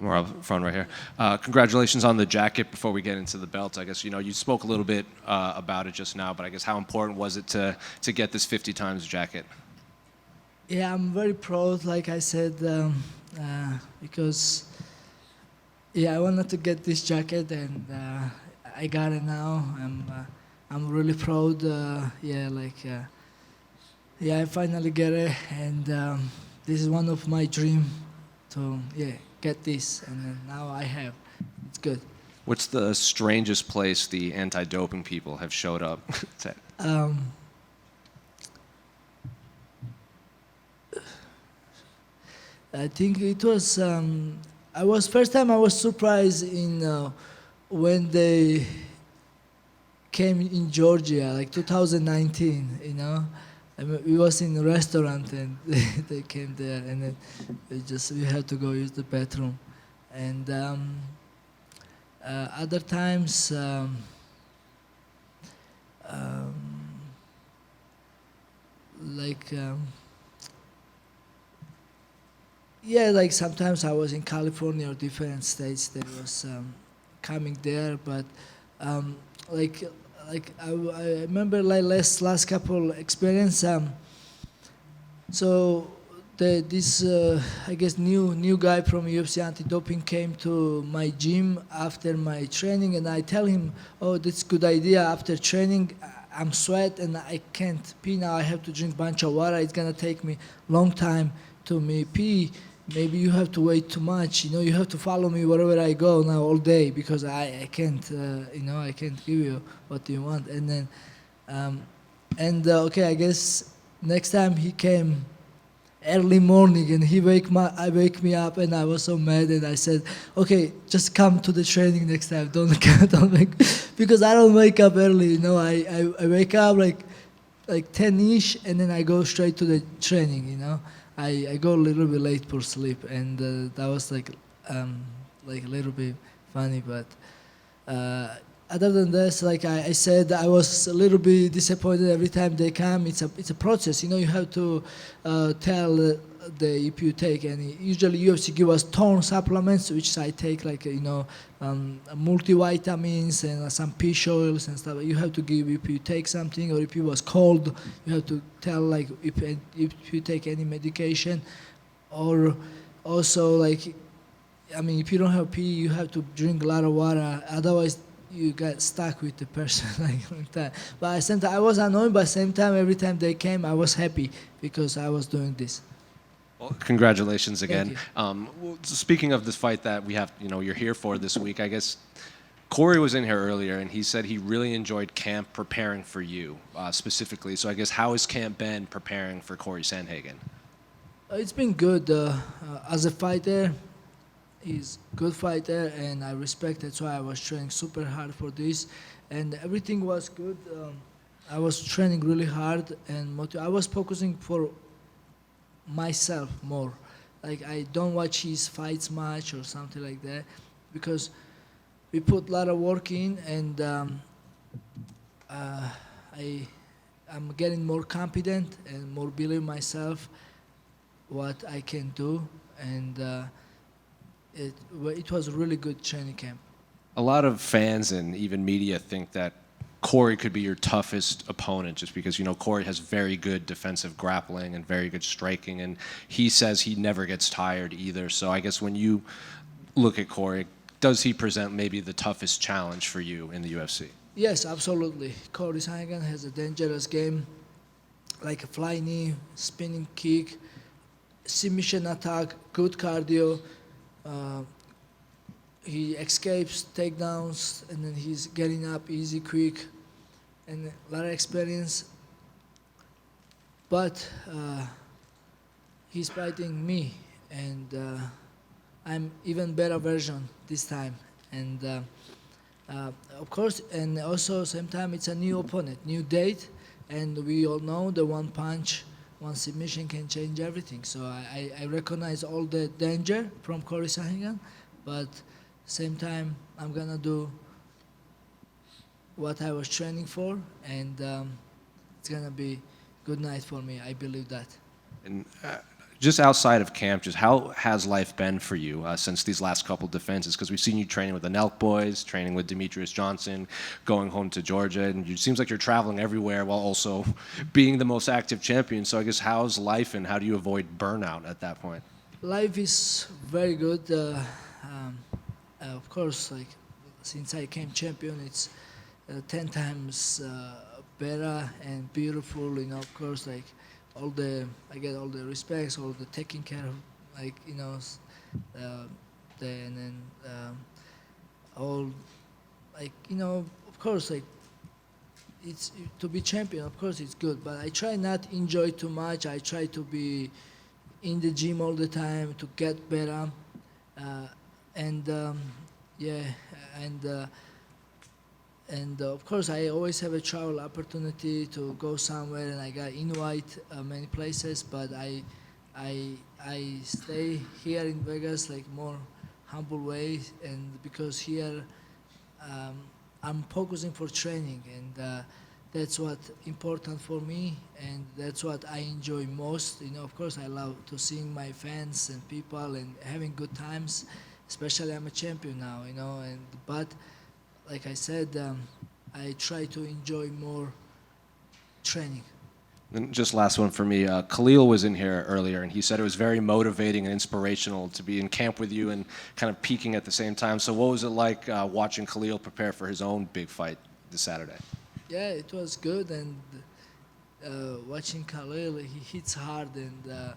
more up front right here. Congratulations on the jacket. Before we get into the belt, I guess you spoke a little bit about it just now, but I guess how important was it to get this 50 times jacket? Yeah, I'm very proud, like I said, because I wanted to get this jacket, and I got it now. I'm really proud. I finally get it, and this is one of my dream to get this, and then now I have. It's good. What's the strangest place the anti-doping people have showed up? I think it was. First time I was surprised in when they came in Georgia, like 2019. We was in a restaurant and they came there, and then we had to go use the bathroom, and other times. Like sometimes I was in California or different states. There was coming there, but I remember last couple experience. So this I guess new guy from UFC anti-doping came to my gym after my training, and I tell him, "Oh, that's a good idea. After training, I'm sweat and I can't pee now. I have to drink bunch of water. It's gonna take me long time to me pee. Maybe you have to wait too much. You have to follow me wherever I go now all day because I can't. I can't give you what you want." And then, okay, I guess next time he came early morning and he wake me up, and I was so mad, and I said, "Okay, just come to the training next time. Don't because I don't wake up early. I wake up like 10-ish, and then I go straight to the training. I go a little bit late for sleep, and that was like a little bit funny, but other than this, like I said, I was a little bit disappointed every time they come. It's a process, you have to tell if you take any. Usually UFC give us tone supplements, which I take multivitamins and some fish oils and stuff. You have to give if you take something, or if it was cold, you have to tell if you take any medication, or also if you don't have pee, you have to drink a lot of water. Otherwise, you get stuck with the person like that. But at the same time, I was annoyed, but at the same time, every time they came, I was happy because I was doing this. Well, congratulations again. Thank Well, speaking of this fight that we have, you're here for this week, I guess Cory was in here earlier, and he said he really enjoyed camp preparing for you specifically. So I guess how has camp been preparing for Cory Sandhagen? It's been good. As a fighter, he's a good fighter, and I respect. That's why I was training super hard for this, and everything was good. I was training really hard, and I was focusing for myself more. Like I don't watch his fights much or something like that, because we put a lot of work in, and I'm getting more confident and more believe myself what I can do, and it was a really good training camp. A lot of fans and even media think that Cory could be your toughest opponent just because, Cory has very good defensive grappling and very good striking, and he says he never gets tired either. So I guess when you look at Cory, does he present maybe the toughest challenge for you in the UFC? Yes, absolutely. Cory Sandhagen has a dangerous game, like a fly knee, spinning kick, submission attack, good cardio. He escapes takedowns, and then he's getting up easy, quick, and a lot of experience. But he's fighting me, and I'm even better version this time. And of course, and also same time it's a new opponent, new date, and we all know the one punch, one submission can change everything. So I recognize all the danger from Cory Sandhagen, but same time I'm gonna do what I was training for, and it's gonna be good night for me. I believe that. And just outside of camp, just how has life been for you since these last couple defenses? Because we've seen you training with the Nelk boys, training with Demetrius Johnson, going home to Georgia, and it seems like you're traveling everywhere while also being the most active champion. So I guess how's life, and how do you avoid burnout at that point? Life is very good. Of course, like since I came champion, it's 10 times better and beautiful. You know, of course, like I get all the respects, all the taking care of, like uh, and then all, like of course, like it's to be champion. Of course, it's good, but I try not enjoy too much. I try to be in the gym all the time to get better, and yeah, and. Of course, I always have a travel opportunity to go somewhere, and I got invite many places. But I stay here in Vegas like more humble way, and because here I'm focusing for training, and that's what important for me, and that's what I enjoy most. Of course, I love to seeing my fans and people and having good times. Especially I'm a champion now, and but like I said, I try to enjoy more training. And just last one for me. Khalil was in here earlier, and he said it was very motivating and inspirational to be in camp with you and kind of peaking at the same time. So what was it like watching Khalil prepare for his own big fight this Saturday? Yeah, it was good, and watching Khalil, he hits hard, and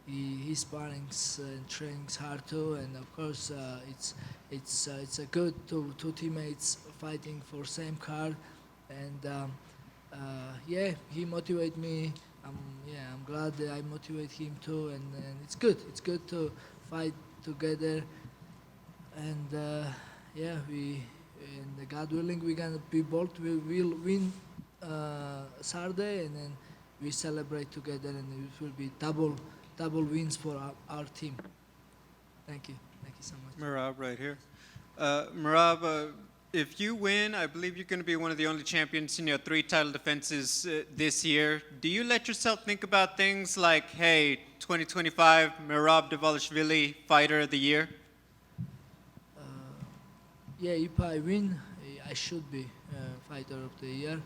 he sparrings and trains hard too, and of course it's a good two teammates fighting for same card, and yeah, he motivate me. Yeah, I'm glad that I motivate him too, and it's good. It's good to fight together, and yeah, and God willing, we're gonna be both. We will win Saturday, and then we celebrate together, and it will be double wins for our team. Thank you so much. Merab, right here. Merab, if you win, I believe you're going to be one of the only champions in your 3 title defenses this year. Do you let yourself think about things like, hey, 2025, Merab Dvalishvili, Fighter of the Year? Yeah, if I win, I should be fighter of the year.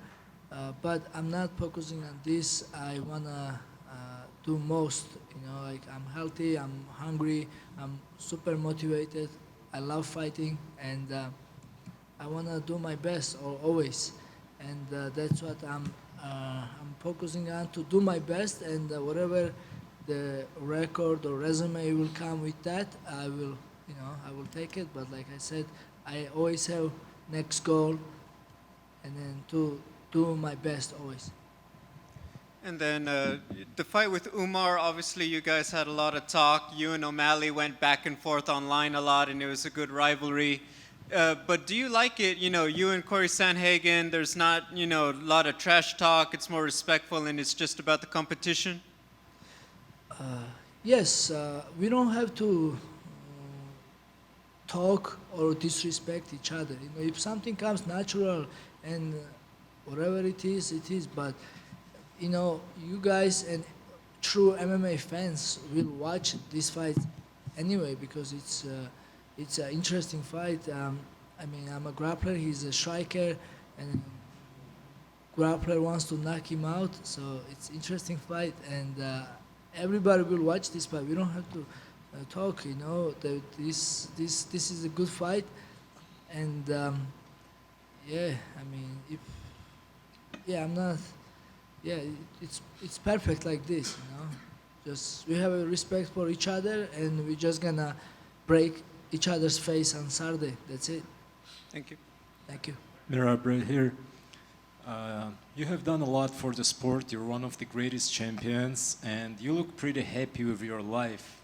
But I'm not focusing on this. I wanna do most. Like I'm healthy, I'm hungry, I'm super motivated. I love fighting, and I wanna do my best always. And that's what I'm focusing on, to do my best. And whatever the record or resume will come with that, I will take it. But like I said, I always have next goal, and then to do my best always. And then the fight with Umar, obviously you guys had a lot of talk. You and O'Malley went back and forth online a lot, and it was a good rivalry. But do you like it? You and Cory Sandhagen, there's not, a lot of trash talk. It's more respectful, and it's just about the competition? Yes, we don't have to talk or disrespect each other. If something comes natural and whatever it is, it is. But you guys and true MMA fans will watch this fight anyway, because it's an interesting fight. I mean, I'm a grappler, he's a striker, and grappler wants to knock him out. So it's interesting fight, and everybody will watch this fight. We don't have to talk. This is a good fight, and yeah, I mean, I'm not. Yeah, it's perfect like this. Just we have a respect for each other, and we're just gonna break each other's face on Saturday. That's it. Thank you. Thank you. Merab, right here. You have done a lot for the sport. You're one of the greatest champions, and you look pretty happy with your life.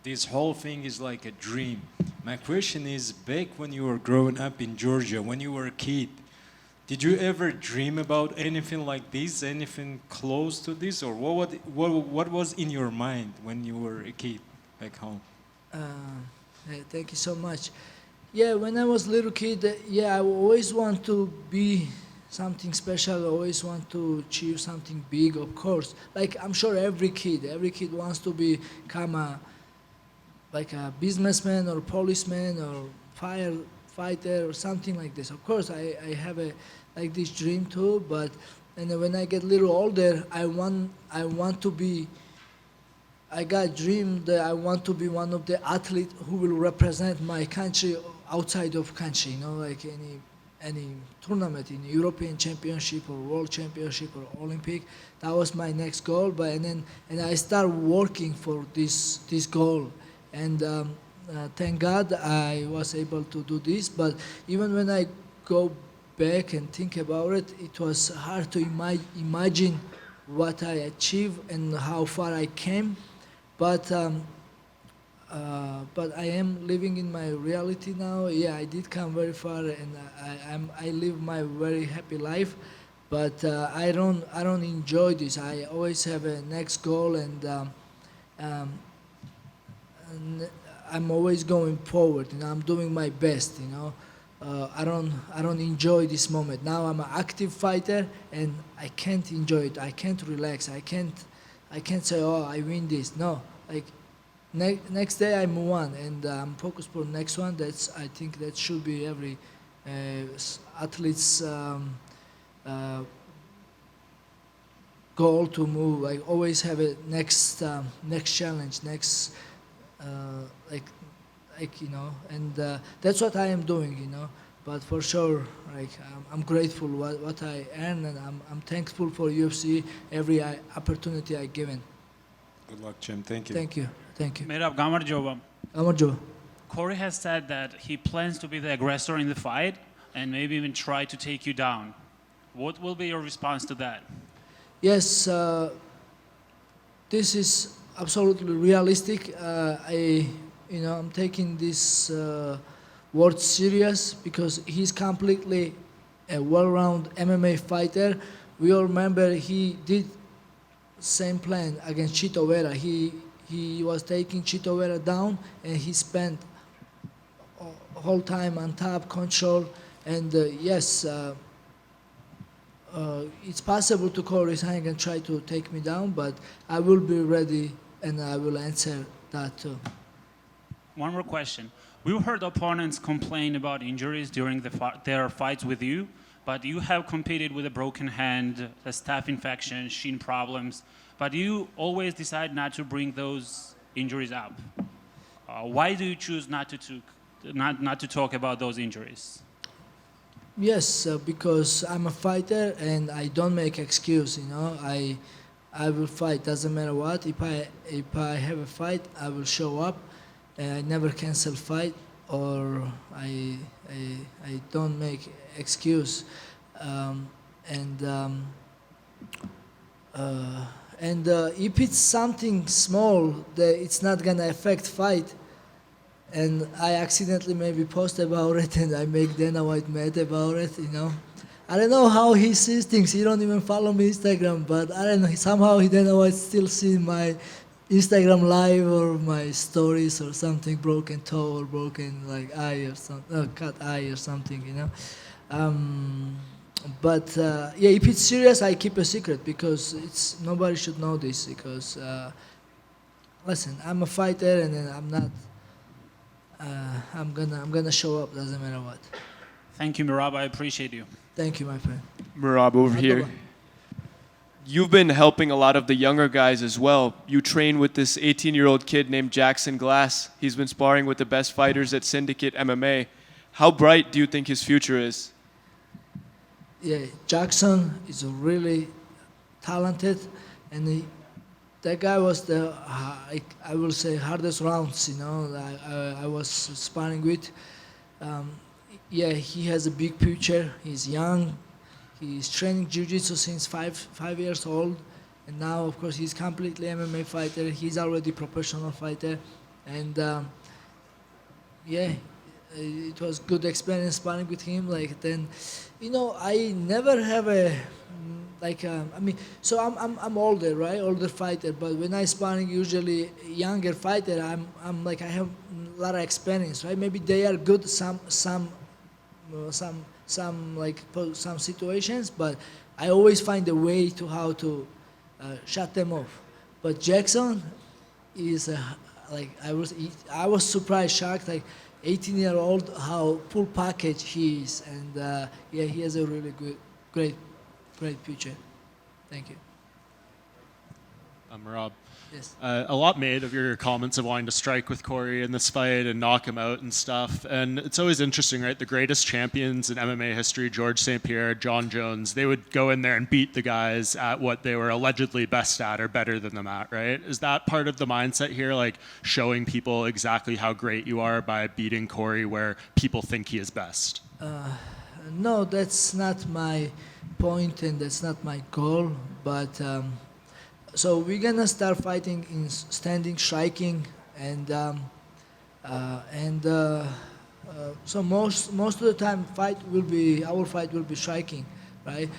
This whole thing is like a dream. My question is, back when you were growing up in Georgia, when you were a kid, did you ever dream about anything like this, anything close to this, or what was in your mind when you were a kid back home? Hey, thank you so much. Yeah, when I was a little kid, I always want to be something special. I always want to achieve something big, of course. Like I'm sure every kid wants to become a businessman or policeman or firefighter or something like this. Of course, I have like this dream too. But and then when I get a little older, I want to be. I got a dream that I want to be one of the athletes who will represent my country outside of country. You know, like any tournament in European Championship or World Championship or Olympic. That was my next goal. But and I start working for this goal, and thank God I was able to do this. But even when I go back and think about it, it was hard to imagine what I achieved and how far I came. But I am living in my reality now. Yeah, I did come very far, and I live my very happy life. But I don't enjoy this. I always have a next goal, and I'm always going forward. You know, I'm doing my best. You know, I don't enjoy this moment. Now I'm an active fighter, and I can't enjoy it. I can't relax. I can't say, oh, I win this. No, like next day I move on, and I'm focused for next one. I think that should be every athlete's goal to move. I always have a next challenge, next you know, and that's what I am doing, you know. But for sure, like I'm grateful what I earn, and I'm thankful for UFC every opportunity I given. Good luck, Jim. Thank you. Thank you. Merab Gamarjova. Amarjo. Corey has said that he plans to be the aggressor in the fight and maybe even try to take you down. What will be your response to that? Yes, this is absolutely realistic. I'm taking this word serious because he's completely a well-rounded MMA fighter. We all remember he did same plan against Chito Vera. He was taking Chito Vera down, and he spent whole time on top, control, and yes, it's possible to Cory Sandhagen try to take me down, but I will be ready, and I will answer that too. One more question. We've heard opponents complain about injuries during their fights with you, but you have competed with a broken hand, a staph infection, shin problems, but you always decide not to bring those injuries up. Why do you choose not to talk about those injuries? Yes, because I'm a fighter and I don't make excuse. You know, I will fight. Doesn't matter what. If I have a fight, I will show up. I never cancel fight, or I don't make excuse. If it's something small that it's not gonna affect fight, and I accidentally maybe post about it and I make Dana White mad about it, you know. I don't know how he sees things. He don't even follow me Instagram, but I don't know. Somehow Dana White still see my Instagram live or my stories or something, broken toe or broken like eye or something, cut eye or something, you know. Yeah, if it's serious, I keep a secret because nobody should know this because, listen, I'm a fighter and then I'm not. I'm gonna show up. Doesn't matter what. Thank you, Merab. I appreciate you. Thank you, my friend. Merab, over here. You've been helping a lot of the younger guys as well. You train with this 18-year-old kid named Jackson Glass. He's been sparring with the best fighters at Syndicate MMA. How bright do you think his future is? Yeah, Jackson is really talented, and that guy was the, I will say, hardest rounds, you know, I was sparring with. Yeah, he has a big future. He's young. He's training jiu-jitsu since five years old. And now, of course, he's completely MMA fighter. He's already professional fighter. And yeah, it was good experience sparring with him. Like then, you know, I never have a, so I'm older, right? Older fighter. But when I sparring usually younger fighter, I'm like I have a lot of experience, right? Maybe they are good. Some some situations, but I always find a way to how to shut them off. But Jackson is I was surprised, shocked, like 18-year-old, how full package he is, and yeah, he has a really great future. Thank you. Merab. Yes. A lot made of your comments of wanting to strike with Cory in this fight and knock him out and stuff. And it's always interesting, right? The greatest champions in MMA history, George St. Pierre, John Jones, they would go in there and beat the guys at what they were allegedly best at or better than them at, right? Is that part of the mindset here, like showing people exactly how great you are by beating Cory where people think he is best? No, that's not my point and that's not my goal, but so we're gonna start fighting in standing, striking, and so most of the time our fight will be striking, right?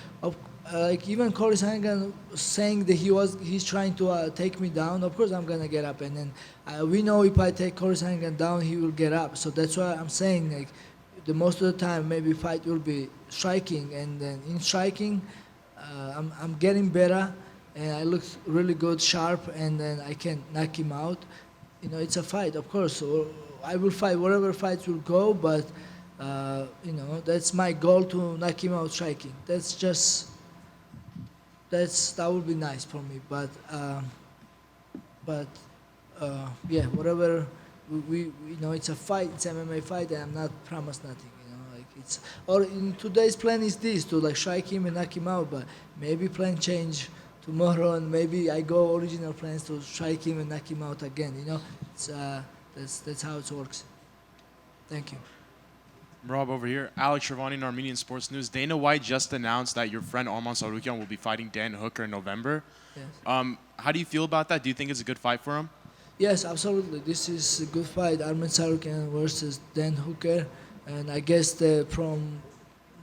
Like even Cory Sandhagen saying that he's trying to take me down. Of course, I'm gonna get up, and then we know if I take Cory Sandhagen down, he will get up. So that's why I'm saying, like, the most of the time maybe fight will be striking, and then in striking, I'm getting better. And I look really good, sharp, and then I can knock him out. You know, it's a fight, of course. So I will fight wherever fights will go, but you know, that's my goal, to knock him out striking. That would be nice for me. But yeah, whatever we you know, it's a fight, it's MMA fight, and I'm not promised nothing. You know, like it's, or in today's plan is this, to like strike him and knock him out, but maybe plan change tomorrow, and maybe I go original plans to strike him and knock him out again. You know, it's that's how it works. Thank you. Rob, over here. Alex Shervani in Armenian Sports News. Dana White just announced that your friend Arman Tsarukyan will be fighting Dan Hooker in November. Yes. How do you feel about that? Do you think it's a good fight for him? Yes, absolutely. This is a good fight. Arman Tsarukyan versus Dan Hooker, and I guess from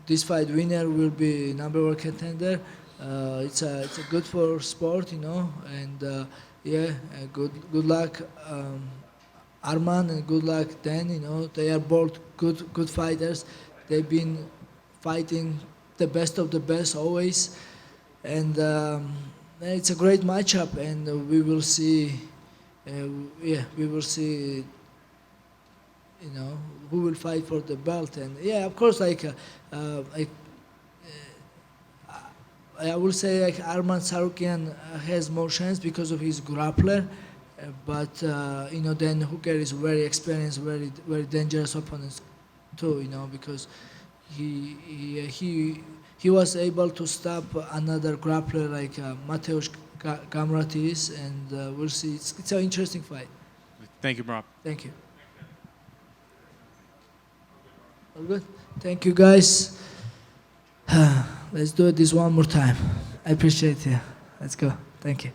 this fight, winner will be #1 contender. It's a good for sport, you know, and yeah, good luck, Arman, and good luck Dan. You know, they are both good fighters. They've been fighting the best of the best always, and it's a great matchup, and we will see. Yeah, we will see. You know, who will fight for the belt, and yeah, of course, I will say like Arman Tsarukyan has more chance because of his grappler, but you know, Dan Hooker is very experienced, very dangerous opponent too. You know, because he was able to stop another grappler like Mateusz Gamratis, and we'll see. It's an interesting fight. Thank you, Rob. Thank you. All good. Thank you, guys. Let's do this one more time. I appreciate you. Let's go. Thank you.